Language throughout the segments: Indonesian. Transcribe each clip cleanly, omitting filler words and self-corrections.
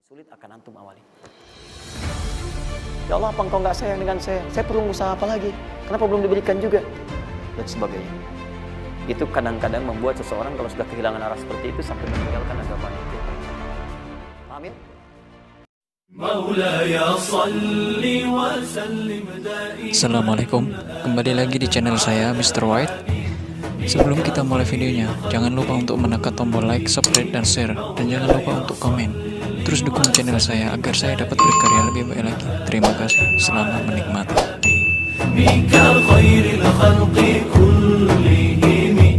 Sulit akan antum awali. Ya Allah, apa engkau nggak sayang dengan saya? Saya perlu usaha apa lagi? Kenapa belum diberikan juga? Dan sebagainya. Itu kadang-kadang membuat seseorang kalau sudah kehilangan arah seperti itu sampai meninggalkan agama itu. Amin. Assalamualaikum, kembali lagi di channel saya Mr. White. Sebelum kita mulai videonya, jangan lupa untuk menekan tombol like, subscribe, dan share. Dan jangan lupa untuk komen. Terus dukung channel saya agar saya dapat berkarya lebih baik lagi. Terima kasih, selamat menikmati.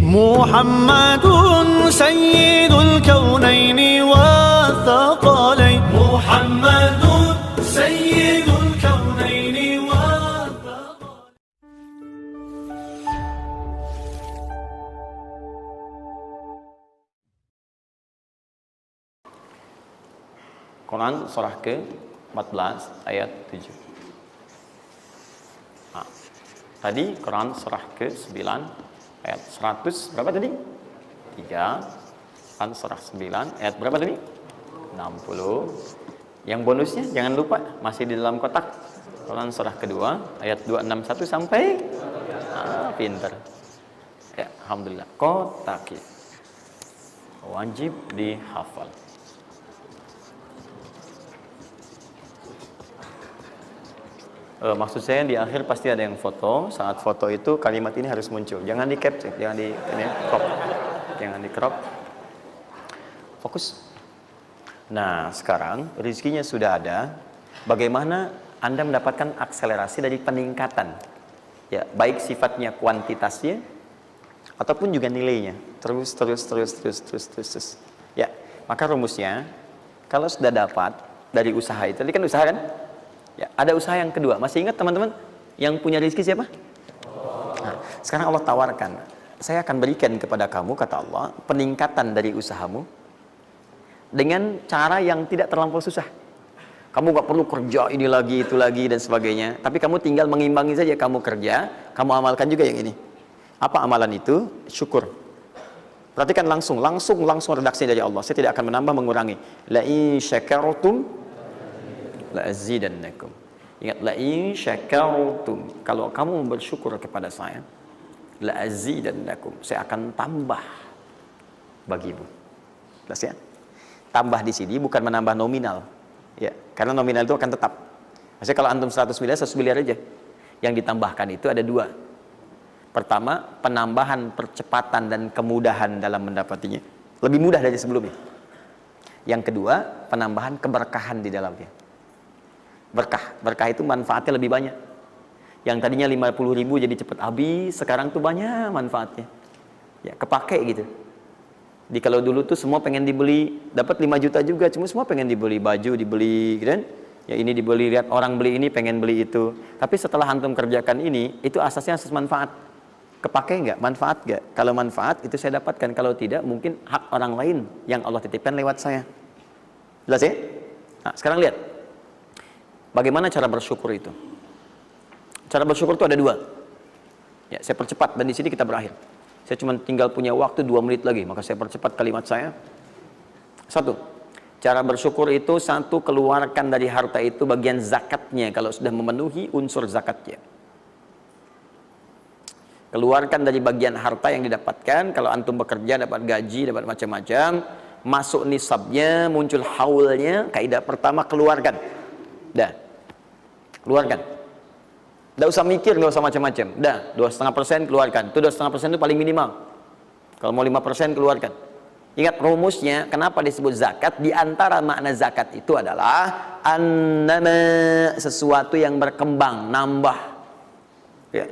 Muhammadun sayyidul kaunaini wa thaqalain. Muhammadun sayyidul kaunaini wa thaqalain. Quran surah ke-14 ayat 7. Tadi Quran surah ke-9 ayat 100 berapa tadi? 3. Quran surah 9 ayat berapa tadi? 60. Yang bonusnya jangan lupa masih di dalam kotak. Quran surah kedua ayat 261 sampai pinter. Ya, alhamdulillah. Kotak wajib dihafal. Maksud saya di akhir pasti ada yang foto. Saat foto itu kalimat ini harus muncul. Jangan di capture, jangan di crop. Jangan di crop. Fokus. Nah, sekarang rezekinya sudah ada. Bagaimana Anda mendapatkan akselerasi dari peningkatan? Ya, baik sifatnya kuantitasnya ataupun juga nilainya. Terus. Ya, maka rumusnya kalau sudah dapat dari usaha itu, tadi kan usaha kan? Ya, ada usaha yang kedua. Masih ingat teman-teman yang punya rezeki siapa? Nah, sekarang Allah tawarkan, saya akan berikan kepada kamu, kata Allah, peningkatan dari usahamu dengan cara yang tidak terlampau susah. Kamu gak perlu kerja ini lagi, itu lagi, dan sebagainya. Tapi kamu tinggal mengimbangi saja. Kamu kerja, kamu amalkan juga yang ini. Apa amalan itu? Syukur. Perhatikan langsung redaksi dari Allah. Saya tidak akan menambah, mengurangi. La in syakartum la'azidannakum. Ingat, la in syakartum, kalau kamu bersyukur kepada saya, la'azidannakum, saya akan tambah bagimu. Jelas ya? Tambah di sini bukan menambah nominal. Ya, karena nominal itu akan tetap. Maksudnya kalau antum 100 miliar, 100 miliar aja. Yang ditambahkan itu ada dua. Pertama, penambahan percepatan dan kemudahan dalam mendapatinya. Lebih mudah dari sebelumnya. Yang kedua, penambahan keberkahan di dalamnya. Berkah itu manfaatnya lebih banyak. Yang tadinya 50.000 jadi cepat habis, sekarang tuh banyak manfaatnya. Ya, kepake gitu. Di kalau dulu tuh semua pengen dibeli, dapat 5 juta juga, cuma semua pengen dibeli baju, dibeli gitu kan? Ya ini dibeli, lihat orang beli ini pengen beli itu. Tapi setelah antum kerjakan ini, itu asasnya asas manfaat. Kepake nggak? Manfaat nggak? Kalau manfaat itu saya dapatkan, kalau tidak mungkin hak orang lain yang Allah titipkan lewat saya. Jelas ya? Nah, sekarang lihat. Bagaimana cara bersyukur itu? Cara bersyukur itu ada dua. Ya, saya percepat dan di sini kita berakhir. Saya cuma tinggal punya waktu 2 menit lagi, maka saya percepat kalimat saya. 1. Cara bersyukur itu 1, keluarkan dari harta itu bagian zakatnya kalau sudah memenuhi unsur zakatnya. Keluarkan dari bagian harta yang didapatkan, kalau antum bekerja dapat gaji, dapat macam-macam, masuk nisabnya, muncul haulnya, kaidah pertama keluarkan. Dah, keluarkan. Tidak usah mikir, nggak usah macam-macam. Dah, 2,5% keluarkan. Itu 2,5% itu paling minimal. Kalau mau 5% keluarkan. Ingat rumusnya, kenapa disebut zakat? Di antara makna zakat itu adalah annama, sesuatu yang berkembang, nambah. Ya.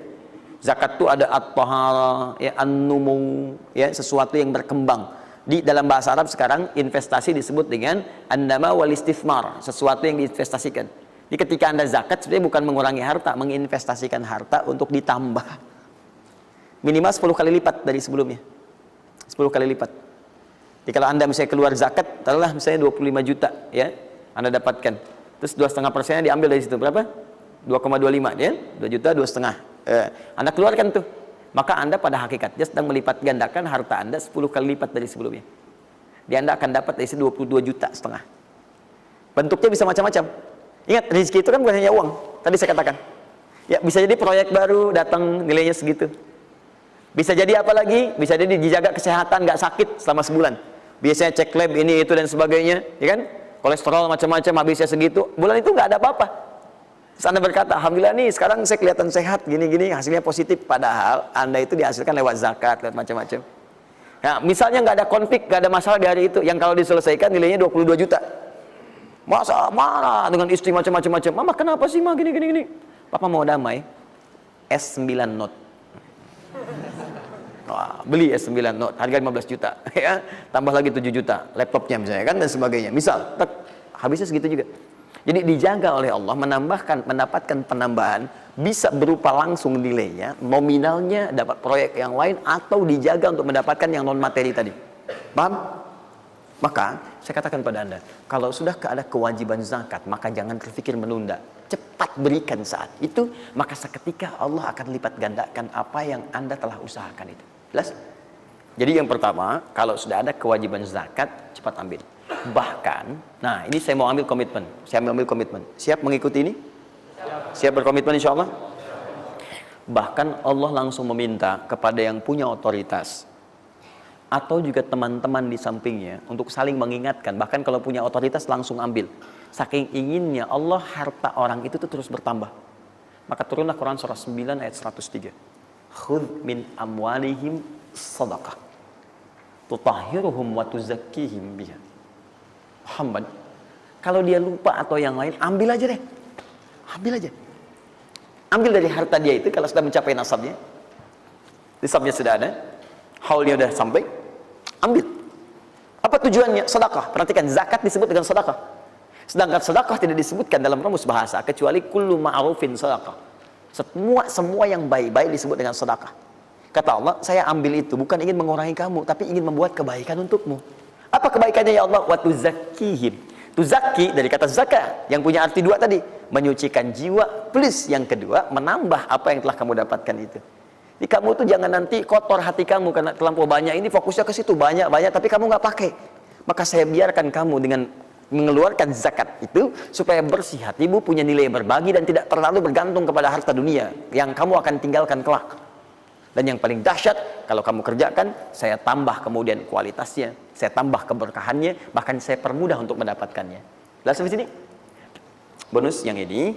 Zakat itu ada at-tahara, ya, an-numu, ya, sesuatu yang berkembang. Di dalam bahasa Arab sekarang investasi disebut dengan an-nama wal istifmar, sesuatu yang diinvestasikan. Jadi ketika Anda zakat sebenarnya bukan mengurangi harta, menginvestasikan harta untuk ditambah. Minimal 10 kali lipat dari sebelumnya. 10 kali lipat. Jadi kalau Anda misalnya keluar zakat, taruhlah misalnya 25 juta, ya, Anda dapatkan. Terus 2,5%-nya diambil dari situ berapa? 2,25, ya? 2 juta 2,5. Anda keluarkan tuh. Maka Anda pada hakikatnya sedang melipat gandakan harta Anda 10 kali lipat dari sebelumnya. Dia Anda akan dapat dari 22,5 juta. Bentuknya bisa macam-macam. Ingat, rezeki itu kan bukan hanya uang. Tadi saya katakan. Ya, bisa jadi proyek baru datang nilainya segitu. Bisa jadi apa lagi? Bisa jadi dijaga kesehatan, nggak sakit selama sebulan. Biasanya cek lab ini itu dan sebagainya, ya kan? Kolesterol macam-macam habisnya segitu. Bulan itu nggak ada apa-apa. Terus Anda berkata, alhamdulillah nih sekarang saya kelihatan sehat, gini-gini, hasilnya positif. Padahal Anda itu dihasilkan lewat zakat, lewat macam-macam. Nah, misalnya nggak ada konflik, nggak ada masalah di hari itu, yang kalau diselesaikan nilainya 22 juta. Masa marah dengan istri macam-macam. Mama kenapa sih, Ma, gini-gini? Papa mau damai. S9 Note. Wah, beli S9 Note, harga 15 juta. Ya, tambah lagi 7 juta. Laptopnya misalnya kan, dan sebagainya. Misal, habisnya segitu juga. Jadi dijaga oleh Allah, mendapatkan penambahan, bisa berupa langsung nilainya, nominalnya dapat proyek yang lain, atau dijaga untuk mendapatkan yang non materi tadi. Paham? Maka saya katakan pada Anda, kalau sudah ada kewajiban zakat, maka jangan berpikir menunda. Cepat berikan saat itu, maka seketika Allah akan lipat gandakan apa yang Anda telah usahakan itu. Jelas? Jadi yang pertama, kalau sudah ada kewajiban zakat, cepat ambil. Bahkan, nah ini saya mau ambil komitmen. Saya mau ambil komitmen. Siap mengikuti ini? Siap berkomitmen insya Allah? Bahkan Allah langsung meminta kepada yang punya otoritas atau juga teman-teman di sampingnya untuk saling mengingatkan. Bahkan kalau punya otoritas langsung ambil. Saking inginnya Allah harta orang itu tuh terus bertambah. Maka turunlah Quran surah 9 ayat 103. Khudh min amwalihim sadaqah tutahhiruhum wa tuzakkihim biha. Muhammad, kalau dia lupa atau yang lain, ambil aja deh. Ambil aja. Ambil dari harta dia itu kalau sudah mencapai nasabnya. Nisabnya sudah ada, haulnya sudah sampai, ambil. Apa tujuannya? Sedekah. Perhatikan, zakat disebut dengan sedekah. Sedangkan sedekah tidak disebutkan dalam rumus bahasa kecuali kullu ma'rufin sedekah. Semua yang baik-baik disebut dengan sedekah. Kata Allah, saya ambil itu bukan ingin mengurangi kamu, tapi ingin membuat kebaikan untukmu. Apa kebaikannya ya Allah? Wa tuzakkihim. Tuzakki dari kata zakat yang punya arti dua tadi, menyucikan jiwa, plus yang kedua menambah apa yang telah kamu dapatkan itu. Jadi kamu tuh jangan nanti kotor hati kamu karena terlampau banyak ini, fokusnya ke situ banyak tapi kamu nggak pakai. Maka saya biarkan kamu dengan mengeluarkan zakat itu supaya bersih hatimu, punya nilai berbagi dan tidak terlalu bergantung kepada harta dunia yang kamu akan tinggalkan kelak. Dan yang paling dahsyat, kalau kamu kerjakan, saya tambah kemudian kualitasnya, saya tambah keberkahannya, bahkan saya permudah untuk mendapatkannya. Lihat sampai sini. Bonus yang ini,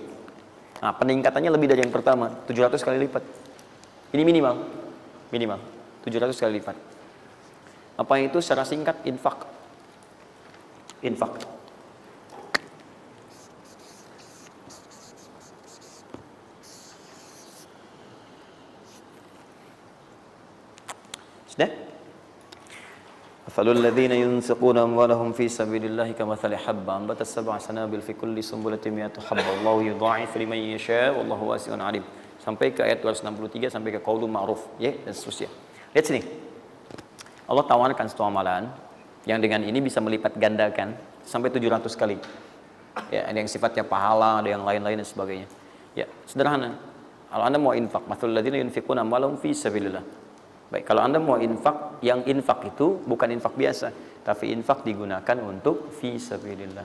nah, peningkatannya lebih dari yang pertama, 700 kali lipat. Ini minimal 700 kali lipat. Apa itu secara singkat? Infak. Sudah? Afalul ladzina yunfiquna amwalahum fi sabilillahi kamathali habban ambatat sab'a sanabil fi kulli sunbulatin mi'atu habba wallahu yudha'ifu liman yasha wallahu wasi'un 'alim. Sampai ke ayat 263 sampai ke qaulun ma'ruf, ya, dan seterusnya. Lihat sini. Allah tawarkan satu amalan yang dengan ini bisa melipat gandakan sampai 700 kali. Ya, ada yang sifatnya pahala, ada yang lain-lain dan sebagainya. Ya, sederhana. Kalau Anda mau infak, mathal ladzina yunfiquna amwalahum fi sabilillah. Baik, kalau Anda mau infak, yang infak itu bukan infak biasa, tapi infak digunakan untuk fi sabilillah.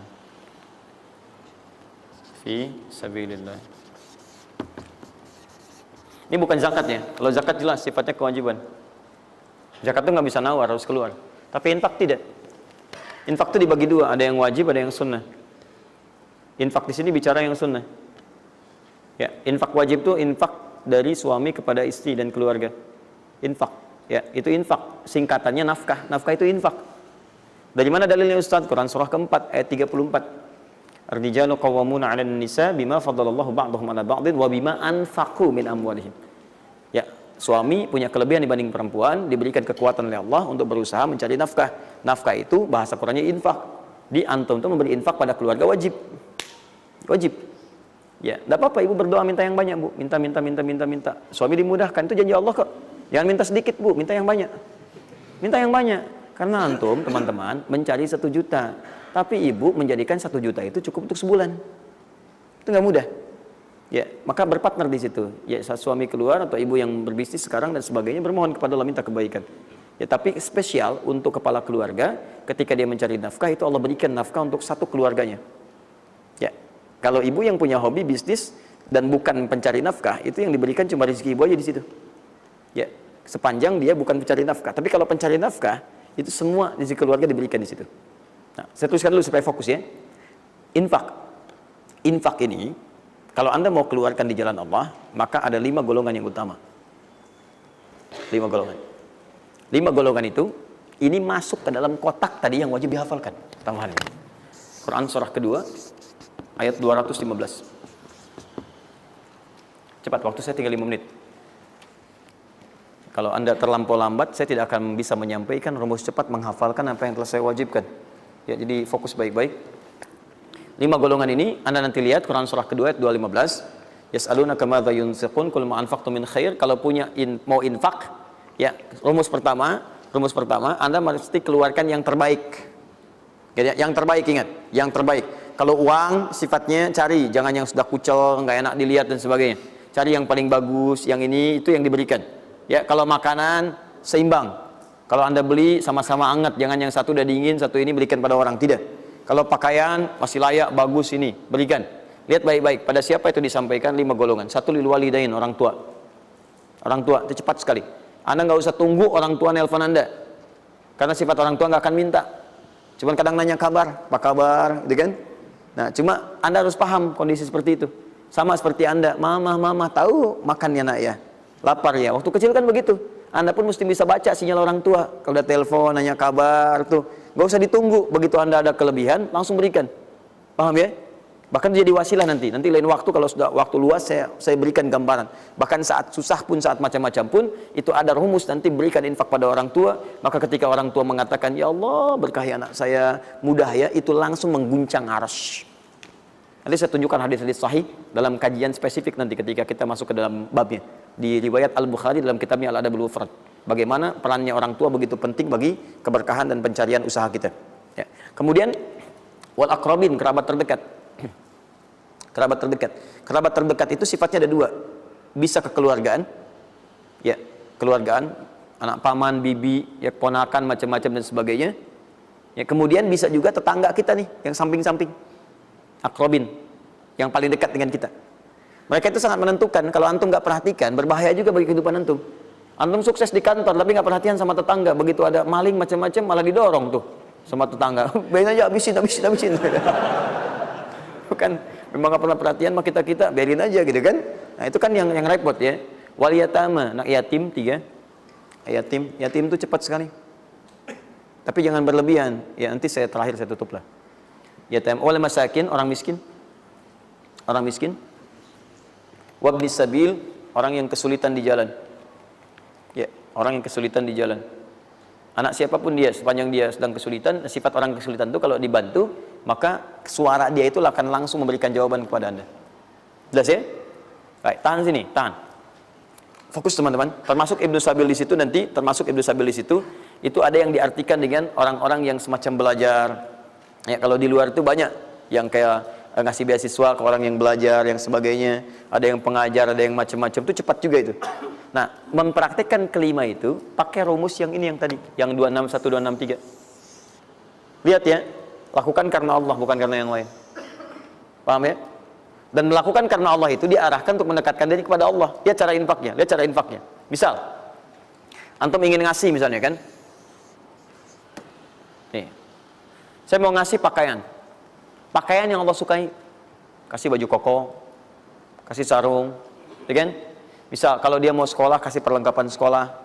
Fi sabilillah. Ini bukan zakatnya. Kalau zakat jelas sifatnya kewajiban. Zakat itu nggak bisa nawar, harus keluar. Tapi infak tidak. Infak itu dibagi dua, ada yang wajib, ada yang sunnah. Infak di sini bicara yang sunnah. Ya, infak wajib itu infak dari suami kepada istri dan keluarga. Infak, ya, itu infak. Singkatannya nafkah. Nafkah itu infak. Dari mana dalilnya Ustaz? Quran surah keempat ayat 34. Ar-rijalu qawwamuna 'alan nisa bima faddalallahu ba'dahum 'ala ba'din wa bima anfaqu min amwalihim. Ya, suami punya kelebihan dibanding perempuan, diberikan kekuatan oleh Allah untuk berusaha mencari nafkah. Nafkah itu bahasa Qurannya infak. Di antum itu memberi infak pada keluarga wajib. Wajib. Ya, enggak apa-apa ibu berdoa minta yang banyak, Bu. Minta. Suami dimudahkan, itu janji Allah kok. Jangan minta sedikit, Bu, minta yang banyak. Minta yang banyak. Karena antum, teman-teman, mencari 1 juta. Tapi ibu menjadikan 1 juta itu cukup untuk sebulan. Itu nggak mudah. Ya, maka berpartner di situ. Ya, suami keluar atau ibu yang berbisnis sekarang dan sebagainya bermohon kepada Allah minta kebaikan. Ya, tapi spesial untuk kepala keluarga, ketika dia mencari nafkah itu Allah berikan nafkah untuk satu keluarganya. Kalau ibu yang punya hobi bisnis dan bukan pencari nafkah, itu yang diberikan cuma rezeki ibu aja di situ. Ya, sepanjang dia bukan pencari nafkah. Tapi kalau pencari nafkah, itu semua rezeki keluarga diberikan di situ. Nah, saya tuliskan dulu supaya fokus ya. Infak. Infak ini, kalau Anda mau keluarkan di jalan Allah, maka ada 5 golongan yang utama. 5 golongan. 5 golongan itu, ini masuk ke dalam kotak tadi yang wajib dihafalkan. Tambahan ini. Quran surah kedua, ayat 215. Cepat, waktu saya tinggal 5 menit. Kalau Anda terlampau lambat, saya tidak akan bisa menyampaikan rumus cepat menghafalkan apa yang telah saya wajibkan. Ya, jadi fokus baik-baik. 5 golongan ini Anda nanti lihat Quran surah kedua ayat 215. Yas'alunaka madza yunfiqun qul ma anfaqtum min khair. Kalau punya mau infak, ya, rumus pertama Anda mesti keluarkan yang terbaik. Ya, yang terbaik, ingat, yang terbaik. Kalau uang sifatnya cari, jangan yang sudah kucel, nggak enak dilihat dan sebagainya. Cari yang paling bagus, yang ini itu yang diberikan. Ya, kalau makanan seimbang. Kalau Anda beli sama-sama hangat, jangan yang satu udah dingin, satu ini berikan pada orang, tidak. Kalau pakaian masih layak, bagus ini, berikan. Lihat baik-baik, pada siapa itu disampaikan 5 golongan. 1 lil walidain, orang tua. Orang tua itu cepat sekali. Anda nggak usah tunggu orang tua nelpon Anda. Karena sifat orang tua nggak akan minta. Cuman kadang nanya kabar, apa kabar, gitu kan? Nah, cuma Anda harus paham kondisi seperti itu. Sama seperti Anda, mama, tahu makan ya nak ya, lapar ya. Waktu kecil kan begitu. Anda pun mesti bisa baca sinyal orang tua. Kalau udah telepon, nanya kabar tuh, nggak usah ditunggu. Begitu Anda ada kelebihan, langsung berikan. Paham ya? Bahkan jadi wasilah nanti lain waktu kalau sudah waktu luas saya berikan gambaran. Bahkan saat susah pun, saat macam-macam pun, itu ada rumus nanti berikan infak pada orang tua. Maka ketika orang tua mengatakan, ya Allah berkahi anak saya mudah ya, itu langsung mengguncang arsy. Nanti saya tunjukkan hadis-hadis sahih dalam kajian spesifik nanti ketika kita masuk ke dalam babnya. Di riwayat Al-Bukhari dalam kitabnya Al-Adabul Mufrad. Bagaimana perannya orang tua begitu penting bagi keberkahan dan pencarian usaha kita. Ya. Kemudian wal aqrabin, kerabat terdekat. Kerabat terdekat itu sifatnya ada 2. Bisa kekeluargaan, ya, keluargaan, anak paman, bibi, ya, ponakan, macam-macam dan sebagainya. Ya, kemudian bisa juga tetangga kita nih, yang samping-samping. Akrobin, yang paling dekat dengan kita. Mereka itu sangat menentukan. Kalau antum nggak perhatikan, berbahaya juga bagi kehidupan antum. Antum sukses di kantor, tapi nggak perhatian sama tetangga. Begitu ada maling macam-macam, malah didorong tuh sama tetangga. Biarin aja, habisin. Bukan, memang nggak pernah perhatian sama kita, biarin aja gitu kan. Nah itu kan yang repot ya. Wal yatama, anak yatim 3. Yatim itu cepat sekali. Tapi jangan berlebihan. Ya nanti saya tutup lah. Yatim wal masakin, orang miskin. Wabni sabil, orang yang kesulitan di jalan. Ya, orang yang kesulitan di jalan. Anak siapapun dia, sepanjang dia sedang kesulitan, sifat orang kesulitan itu kalau dibantu, maka suara dia itu akan langsung memberikan jawaban kepada Anda. Jelas ya? Baik, tahan sini, tahan. Fokus teman-teman. Termasuk Ibnu Sabil di situ nanti, itu ada yang diartikan dengan orang-orang yang semacam belajar. Ya, kalau di luar itu banyak yang kayak ngasih beasiswa ke orang yang belajar, yang sebagainya. Ada yang pengajar, ada yang macam-macam. Itu cepat juga itu. Nah, mempraktekkan kelima itu pakai rumus yang ini yang tadi, yang 261, 263. Lihat ya, lakukan karena Allah, bukan karena yang lain. Paham ya? Dan melakukan karena Allah itu diarahkan untuk mendekatkan diri kepada Allah. Lihat cara infaknya. Misal, antum ingin ngasih misalnya kan? Nih, saya mau ngasih pakaian yang Allah sukai. Kasih baju koko, kasih sarung, ya kan? Misal kalau dia mau sekolah, kasih perlengkapan sekolah,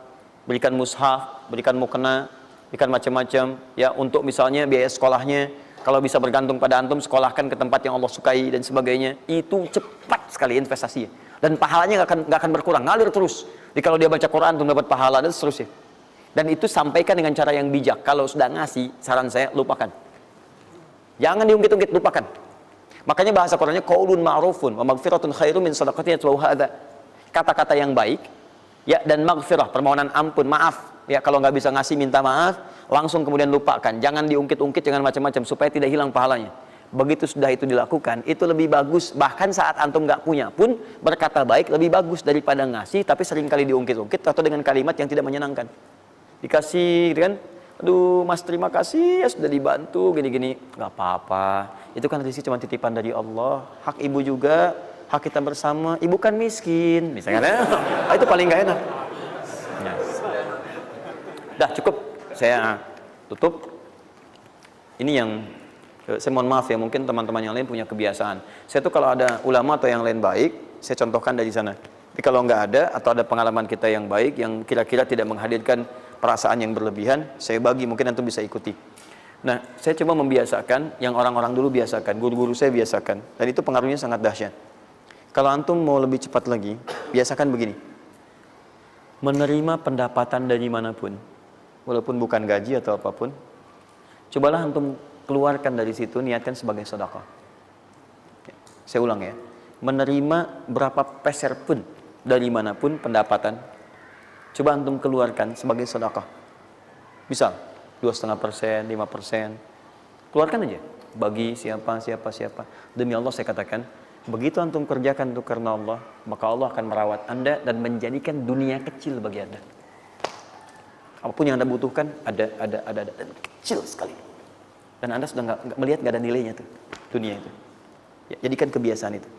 berikan mushaf, berikan mukena, berikan macam-macam ya, untuk misalnya biaya sekolahnya. Kalau bisa bergantung pada antum, sekolahkan ke tempat yang Allah sukai dan sebagainya. Itu cepat sekali investasinya, dan pahalanya nggak akan berkurang, ngalir terus. Jadi kalau dia baca Quran untuk dapat pahala dan seterusnya. Dan itu sampaikan dengan cara yang bijak. Kalau sudah ngasih, saran saya lupakan. Jangan diungkit-ungkit, lupakan. Makanya bahasa Qurannya qaulun ma'rufun wa maghfiratun khairum min shadaqatin yatba'uha adza. Kata-kata yang baik ya, dan maghfirah, permohonan ampun, maaf. Ya, kalau nggak bisa ngasih, minta maaf, langsung kemudian lupakan. Jangan diungkit-ungkit, jangan macam-macam supaya tidak hilang pahalanya. Begitu sudah itu dilakukan, itu lebih bagus. Bahkan saat antum nggak punya pun berkata baik lebih bagus daripada ngasih tapi seringkali diungkit-ungkit atau dengan kalimat yang tidak menyenangkan. Dikasih gitu kan, Aduh mas terima kasih ya sudah dibantu gini-gini. Gak apa-apa, itu kan rezeki cuma titipan dari Allah. Hak ibu juga, hak kita bersama. Ibu kan miskin misalnya. Itu paling gak enak ya. Dah cukup, saya tutup. Ini yang saya mohon maaf ya, mungkin teman-teman yang lain punya kebiasaan. Saya tuh kalau ada ulama atau yang lain baik, saya contohkan dari sana. Tapi kalau nggak ada atau ada pengalaman kita yang baik yang kira-kira tidak menghadirkan perasaan yang berlebihan, saya bagi, mungkin antum bisa ikuti. Nah, saya coba membiasakan yang orang-orang dulu biasakan, guru-guru saya biasakan, dan itu pengaruhnya sangat dahsyat. Kalau antum mau lebih cepat lagi, biasakan begini. Menerima pendapatan dari manapun, walaupun bukan gaji atau apapun, cobalah antum keluarkan dari situ, niatkan sebagai sedekah. Saya ulang ya, menerima berapa peser pun dari manapun pendapatan, coba antum keluarkan sebagai sedekah. Misal 2,5%, 5%, keluarkan aja. Bagi siapa. Demi Allah saya katakan, begitu antum kerjakan itu karena Allah, maka Allah akan merawat anda dan menjadikan dunia kecil bagi anda. Apapun yang anda butuhkan ada dan kecil sekali. Dan anda sudah nggak melihat, nggak ada nilainya tuh dunia itu. Ya, jadikan kebiasaan itu.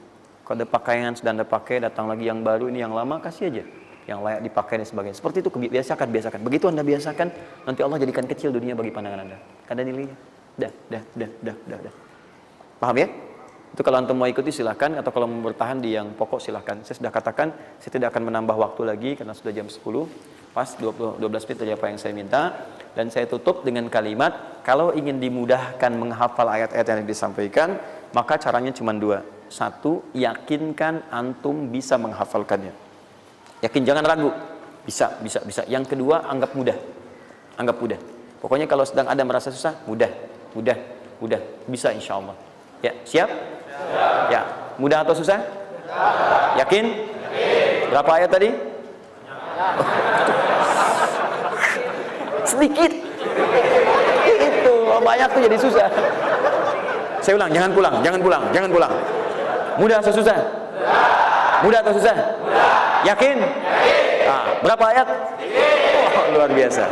Kalau ada pakaian sudah anda pakai, datang lagi yang baru, ini yang lama kasih aja, yang layak dipakai dan sebagainya. Seperti itu biasakan. Begitu anda biasakan, nanti Allah jadikan kecil dunia bagi pandangan anda. Nggak ada nilainya. Dah. Paham ya? Itu kalau antum mau ikuti silahkan, atau kalau mau bertahan di yang pokok silahkan. Saya sudah katakan, saya tidak akan menambah waktu lagi karena sudah jam 10. Pas 12 menit dari apa yang saya minta. Dan saya tutup dengan kalimat, kalau ingin dimudahkan menghafal ayat-ayat yang disampaikan, maka caranya cuma dua. Satu, yakinkan antum bisa menghafalkannya. Yakin, jangan ragu. Bisa. Yang kedua, anggap mudah. Pokoknya kalau sedang ada merasa susah, mudah. Bisa insya Allah. Ya, siap? Ya, mudah atau susah? Yakin? Berapa ayat tadi? Sedikit. Itu banyak tuh jadi susah. Saya ulang, jangan pulang. Mudah atau susah? Mudah atau susah? Yakin? Nah, berapa ayat? Oh, luar biasa.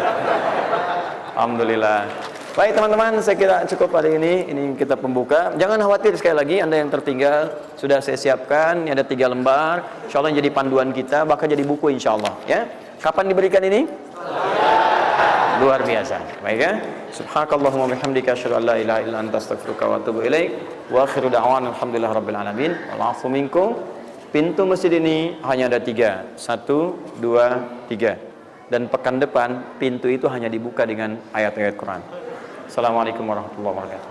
Alhamdulillah. Baik teman-teman, saya kira cukup hari ini. Ini kita pembuka. Jangan khawatir sekali lagi, anda yang tertinggal sudah saya siapkan. Ini ada 3 lembar. Insya Allah jadi panduan kita, bahkan jadi buku insya Allah. Ya, kapan diberikan ini? Luar biasa. Baik ya. Subhanakallahumma bihamdika asyhadu an la ilaha illa anta astaghfiruka wa atubu ilaik. Wa akhiru da'wana alhamdulillahirabbil alamin. Wal 'afu minkum. Pintu masjid ini hanya ada 3. 1, 2, 3. Dan pekan depan pintu itu hanya dibuka dengan ayat-ayat Quran. Assalamualaikum warahmatullahi wabarakatuh.